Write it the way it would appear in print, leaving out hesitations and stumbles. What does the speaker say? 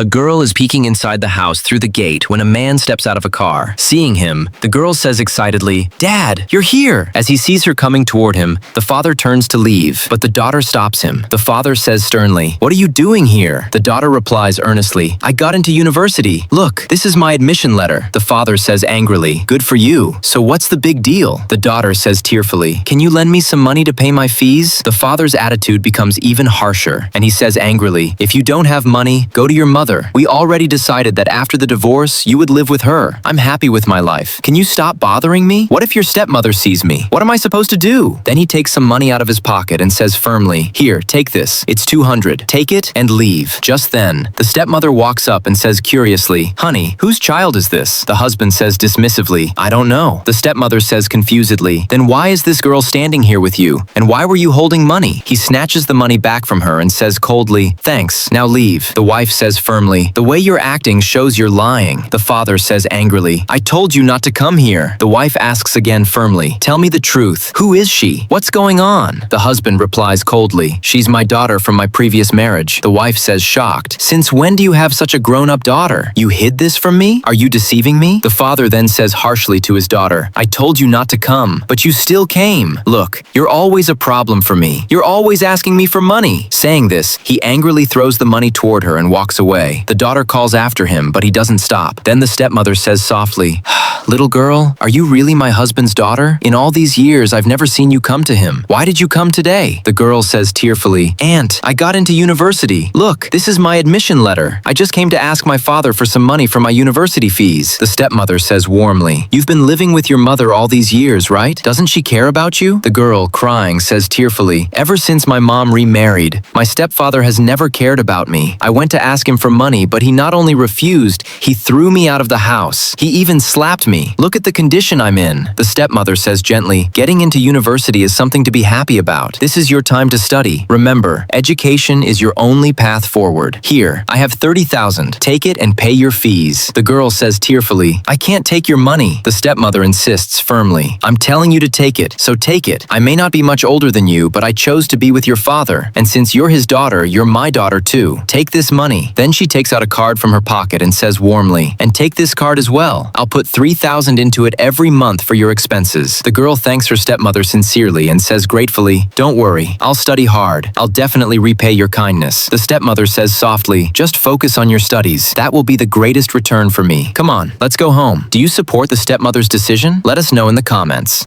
A girl is peeking inside the house through the gate when a man steps out of a car. Seeing him, the girl says excitedly, "Dad, you're here!" As he sees her coming toward him, the father turns to leave, but the daughter stops him. The father says sternly, "What are you doing here?" The daughter replies earnestly, "I got into university. Look, this is my admission letter." The father says angrily, "Good for you. So what's the big deal?" The daughter says tearfully, "Can you lend me some money to pay my fees?" The father's attitude becomes even harsher, and he says angrily, "If you don't have money, go to your mother. We already decided that after the divorce, you would live with her. I'm happy with my life. Can you stop bothering me? What if your stepmother sees me? What am I supposed to do?" Then he takes some money out of his pocket and says firmly, "Here, take this. It's 200. Take it and leave." Just then, the stepmother walks up and says curiously, "Honey, whose child is this?" The husband says dismissively, "I don't know." The stepmother says confusedly, "Then why is this girl standing here with you? And why were you holding money?" He snatches the money back from her and says coldly, "Thanks, now leave." The wife says firmly, "The way you're acting shows you're lying." The father says angrily, "I told you not to come here." The wife asks again firmly, "Tell me the truth. Who is she? What's going on?" The husband replies coldly, "She's my daughter from my previous marriage." The wife says shocked, "Since when do you have such a grown-up daughter? You hid this from me? Are you deceiving me?" The father then says harshly to his daughter, "I told you not to come, but you still came. Look, you're always a problem for me. You're always asking me for money." Saying this, he angrily throws the money toward her and walks away. The daughter calls after him, but he doesn't stop. Then the stepmother says softly, "Little girl, are you really my husband's daughter? In all these years, I've never seen you come to him. Why did you come today?" The girl says tearfully, "Aunt, I got into university. Look, this is my admission letter. I just came to ask my father for some money for my university fees." The stepmother says warmly, "You've been living with your mother all these years, right? Doesn't she care about you?" The girl, crying, says tearfully, "Ever since my mom remarried, my stepfather has never cared about me. I went to ask him for money, but he not only refused, he threw me out of the house. He even slapped me. Look at the condition I'm in." The stepmother says gently, "Getting into university is something to be happy about. This is your time to study. Remember, education is your only path forward. Here, I have 30,000. Take it and pay your fees." The girl says tearfully, "I can't take your money." The stepmother insists firmly, "I'm telling you to take it, so take it. I may not be much older than you, but I chose to be with your father, and since you're his daughter, you're my daughter too. Take this money." Then she takes out a card from her pocket and says warmly, "And take this card as well. I'll put 3,000 into it every month for your expenses." The girl thanks her stepmother sincerely and says gratefully, "Don't worry, I'll study hard. I'll definitely repay your kindness." The stepmother says softly, "Just focus on your studies. That will be the greatest return for me. Come on, let's go home." Do you support the stepmother's decision? Let us know in the comments.